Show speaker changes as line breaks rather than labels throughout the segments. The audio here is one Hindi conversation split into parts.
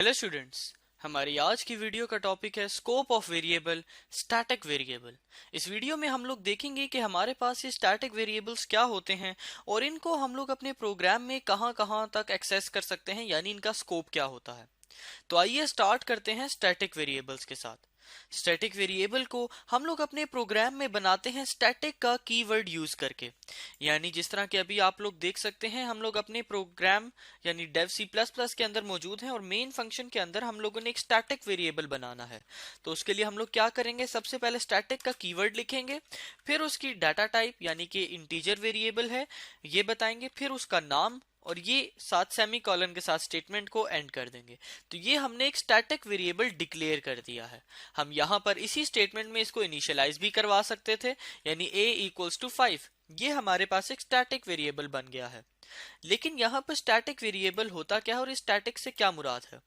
Hello students. हमारी आज की वीडियो का टॉपिक है scope of variable, static variable. इस वीडियो में हम लोग देखेंगे कि हमारे पास ये स्टैटिक वेरिएबल्स क्या होते हैं और इनको हम लोग अपने प्रोग्राम में कहां कहां तक एक्सेस कर सकते हैं, यानी इनका स्कोप क्या होता है। तो आइए स्टार्ट करते हैं स्टैटिक वेरिएबल्स के साथ। स्टैटिक वेरिएबल को हम लोग अपने प्रोग्राम में बनाते हैं स्टैटिक का कीवर्ड यूज करके। यानी जिस तरह के अभी आप लोग देख सकते हैं, हम लोग अपने प्रोग्राम यानी डेव सी प्लस प्लस के अंदर मौजूद हैं और मेन फंक्शन के अंदर हम लोगों ने एक स्टैटिक वेरिएबल बनाना है। तो उसके लिए हम लोग क्या करेंगे, सबसे पहले स्टैटिक का कीवर्ड लिखेंगे, फिर उसकी डाटा टाइप यानी कि इंटीजर वेरिएबल है ये बताएंगे, फिर उसका नाम, और ये साथ सेमी कॉलन के साथ स्टेटमेंट को एंड कर देंगे। तो ये हमने एक स्टैटिक वेरिएबल डिक्लेयर कर दिया है। हम यहाँ पर इसी स्टेटमेंट में इसको इनिशियलाइज भी करवा सकते थे, यानी a इक्वल्स टू 5। ये हमारे पास एक स्टैटिक वेरिएबल बन गया है। लेकिन यहाँ पर स्टैटिक वेरिएबल होता क्या है और इस स्टैटिक से क्या मुराद है।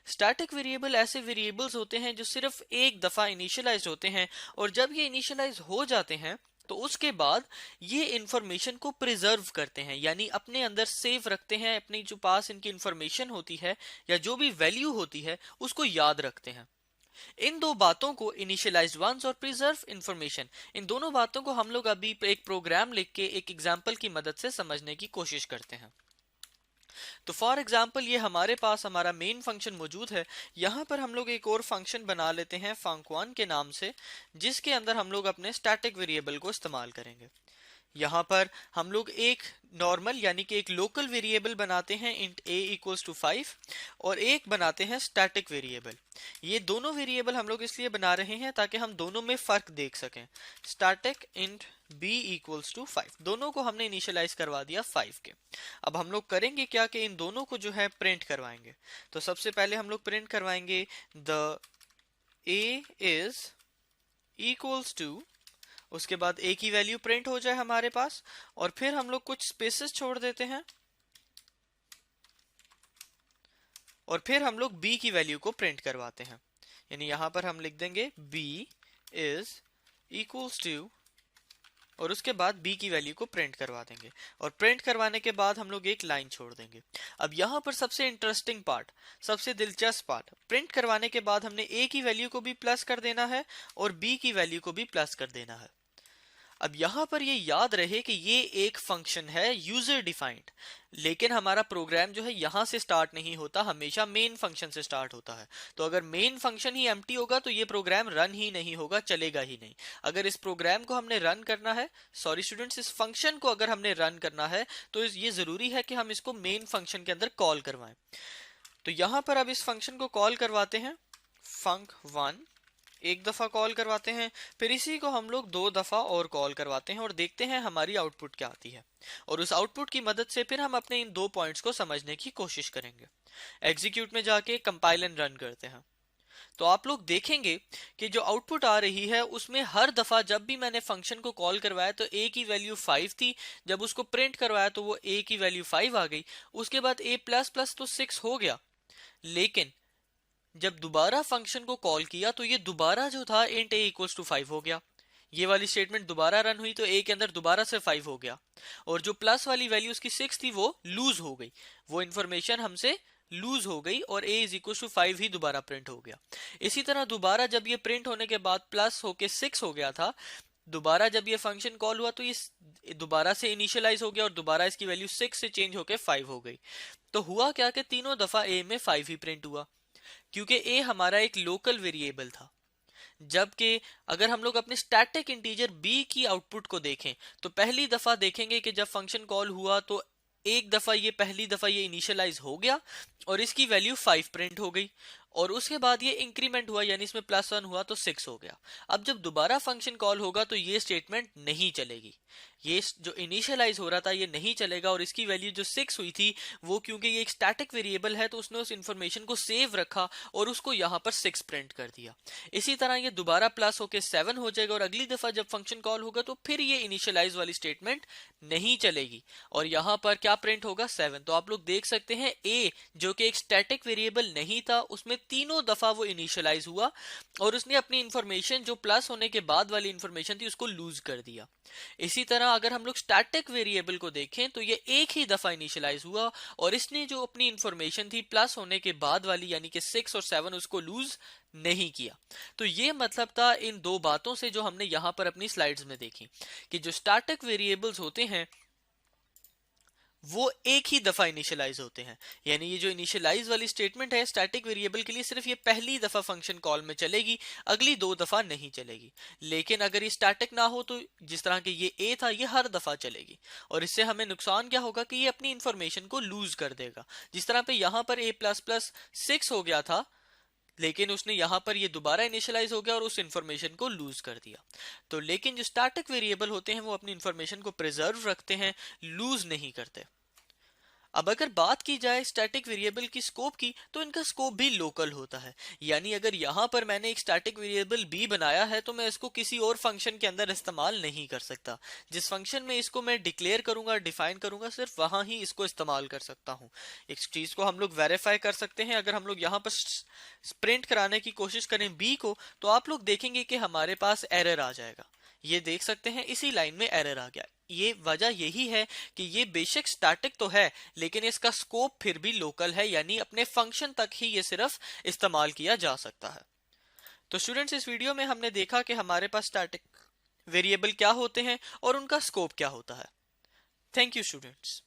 स्टैटिक वेरिएबल ऐसे वेरिएबल्स होते हैं जो सिर्फ एक दफा इनिशियलाइज होते हैं, और जब ये इनिशियलाइज हो जाते हैं तो उसके बाद ये इंफॉर्मेशन को प्रिजर्व करते हैं, यानी अपने अंदर सेव रखते हैं। अपनी जो पास इनकी इंफॉर्मेशन होती है या जो भी वैल्यू होती है उसको याद रखते हैं। इन दो बातों को, इनिशियलाइज्ड वंस और प्रिजर्व इंफॉर्मेशन, इन दोनों बातों को हम लोग अभी एक प्रोग्राम लिख के एक एग्जांपल की मदद से समझने की कोशिश करते हैं। तो फॉर एग्जाम्पल ये हमारे पास हमारा मेन फंक्शन मौजूद है। यहाँ पर हम लोग एक और फंक्शन बना लेते हैं func1 के नाम से, जिसके अंदर हम लोग अपने स्टैटिक वेरिएबल को इस्तेमाल करेंगे। यहाँ पर हम लोग एक नॉर्मल यानी कि एक लोकल वेरिएबल बनाते हैं इंट a इक्वल्स टू 5, और एक बनाते हैं स्टैटिक वेरिएबल। ये दोनों वेरिएबल हम लोग इसलिए बना रहे हैं ताकि हम दोनों में फर्क देख सकें। Static int b equals to 5, दोनों को हमने इनिशियलाइज करवा दिया 5 के। अब हम लोग करेंगे क्या कि इन दोनों को जो है प्रिंट करवाएंगे। तो सबसे पहले हम लोग प्रिंट करवाएंगे the a is equals to, उसके बाद a की वैल्यू प्रिंट हो जाए हमारे पास, और फिर हम लोग कुछ स्पेसेस छोड़ देते हैं और फिर हम लोग b की वैल्यू को प्रिंट करवाते हैं। यानी यहां पर हम लिख देंगे b इज इक्वल्स टू, और उसके बाद b की वैल्यू को प्रिंट करवा देंगे, और प्रिंट करवाने के बाद हम लोग एक लाइन छोड़ देंगे। अब यहाँ पर सबसे इंटरेस्टिंग पार्ट, सबसे दिलचस्प पार्ट, प्रिंट करवाने के बाद हमने a की वैल्यू को भी प्लस कर देना है और b की वैल्यू को भी प्लस कर देना है। अब यहां पर ये याद रहे कि ये एक फंक्शन है यूजर डिफाइंड, लेकिन हमारा प्रोग्राम जो है यहां से स्टार्ट नहीं होता, हमेशा मेन फंक्शन से स्टार्ट होता है। तो अगर मेन फंक्शन ही एम्प्टी होगा तो ये प्रोग्राम रन ही नहीं होगा, चलेगा ही नहीं। अगर इस प्रोग्राम को हमने रन करना है, सॉरी स्टूडेंट्स, इस फंक्शन को अगर हमने रन करना है तो ये जरूरी है कि हम इसको मेन फंक्शन के अंदर कॉल करवाएं। तो यहां पर अब इस फंक्शन को कॉल करवाते हैं func1, एक दफा कॉल करवाते हैं, फिर इसी को हम लोग 2 दफा और कॉल करवाते हैं, और देखते हैं हमारी आउटपुट क्या आती है। और उस आउटपुट की मदद से फिर हम अपने इन 2 पॉइंट्स को समझने की कोशिश करेंगे। एग्जीक्यूट में जाके कंपाइल एंड रन करते हैं। तो आप लोग देखेंगे कि जो आउटपुट आ रही है उसमें हर दफा जब भी मैंने फंक्शन को कॉल करवाया तो a की वैल्यू 5 थी, जब उसको प्रिंट करवाया तो वो a की वैल्यू 5 आ गई, उसके बाद a प्लस प्लस तो 6 हो गया। लेकिन जब दोबारा फंक्शन को कॉल किया तो ये दोबारा जो था इंट a इक्वल्स टू 5 हो गया। ये वाली स्टेटमेंट दोबारा रन हुई तो a के अंदर दोबारा से 5 हो गया, और जो प्लस वाली वैल्यू उसकी 6 थी वो लूज हो गई, वो इंफॉर्मेशन हमसे लूज हो गई, और a इज इक्वल टू 5 ही दोबारा प्रिंट हो गया। इसी तरह दोबारा जब ये प्रिंट होने के बाद प्लस होके 6 हो गया था, दोबारा जब ये फंक्शन कॉल हुआ तो ये दोबारा से इनिशियलाइज हो गया और दोबारा इसकी वैल्यू 6 से चेंज होके 5 हो गई। तो हुआ क्या कि तीनों दफा a में 5 ही प्रिंट हुआ, क्योंकि a हमारा एक लोकल वेरिएबल था। जबकि अगर हम लोग अपने स्टैटिक इंटीजर b की आउटपुट को देखें तो पहली दफा देखेंगे कि जब फंक्शन कॉल हुआ तो एक दफा ये पहली दफा ये इनिशियलाइज हो गया और इसकी वैल्यू 5 प्रिंट हो गई, और उसके बाद ये इंक्रीमेंट हुआ यानी इसमें +1 हुआ तो 6 हो गया। अब जब दोबारा फंक्शन कॉल होगा तो ये स्टेटमेंट नहीं चलेगी, ये जो इनिशियलाइज हो रहा था ये नहीं चलेगा, और इसकी वैल्यू जो 6 हुई थी वो, क्योंकि ये एक स्टैटिक वेरिएबल है तो उसने उस इंफॉर्मेशन को सेव रखा और उसको यहाँ पर 6 प्रिंट कर दिया। इसी तरह ये दोबारा प्लस होकर 7 हो जाएगा, और अगली दफा जब फंक्शन कॉल होगा तो फिर ये इनिशियलाइज वाली स्टेटमेंट नहीं चलेगी, और यहाँ पर क्या प्रिंट होगा 7। तो आप लोग देख सकते हैं a जो कि एक स्टैटिक वेरिएबल नहीं था उसमें तीनों दफा वो इनिशियलाइज हुआ और उसने अपनी इंफॉर्मेशन जो प्लस होने के बाद वाली इंफॉर्मेशन थी उसको लूज कर दिया। इसी तरह अगर हम लोग स्टैटिक वेरिएबल को देखें तो ये एक ही दफा इनिशियलाइज हुआ और इसने जो अपनी इंफॉर्मेशन थी प्लस होने के बाद वाली यानी कि 6 और 7 उसको लूज नहीं किया। तो ये मतलब था इन दो बातों से जो हमने यहां पर अपनी स्लाइड्स में देखी कि जो स्टैटिक वेरिएबल्स होते हैं वो एक ही दफा इनिशियलाइज होते हैं। यानी ये जो इनिशियलाइज वाली स्टेटमेंट है स्टैटिक वेरिएबल के लिए सिर्फ ये पहली दफा फंक्शन कॉल में चलेगी, अगली दो दफा नहीं चलेगी। लेकिन अगर ये स्टैटिक ना हो तो जिस तरह के ये ए था ये हर दफा चलेगी और इससे हमें नुकसान क्या होगा कि ये अपनी इंफॉर्मेशन को लूज कर देगा। जिस तरह पे यहां पर ए प्लस प्लस 6 हो गया था लेकिन उसने यहां पर ये दोबारा इनिशियलाइज हो गया और उस इंफॉर्मेशन को लूज कर दिया। तो लेकिन जो स्टैटिक वेरिएबल होते हैं वो अपनी इंफॉर्मेशन को प्रिजर्व रखते हैं, लूज नहीं करते। अब अगर बात की जाए स्टैटिक वेरिएबल की स्कोप की तो इनका स्कोप भी लोकल होता है। यानी अगर यहां पर मैंने एक स्टैटिक वेरिएबल b बनाया है तो मैं इसको किसी और फंक्शन के अंदर इस्तेमाल नहीं कर सकता। जिस फंक्शन में इसको मैं डिक्लेयर करूंगा, डिफाइन करूंगा, सिर्फ वहां ही इसको इस्तेमाल कर सकता हूं। एक चीज को हम लोग वेरीफाई कर सकते हैं। अगर हम लोग यहाँ पर प्रिंट कराने की कोशिश करें b को तो आप लोग देखेंगे कि हमारे पास एरर आ जाएगा। ये देख सकते हैं इसी लाइन में एरर आ गया। ये वजह यही है कि ये बेशक स्टैटिक तो है लेकिन इसका स्कोप फिर भी लोकल है, यानी अपने फंक्शन तक ही ये सिर्फ इस्तेमाल किया जा सकता है। तो स्टूडेंट्स इस वीडियो में हमने देखा कि हमारे पास स्टैटिक वेरिएबल क्या होते हैं और उनका स्कोप क्या होता है। Thank you students.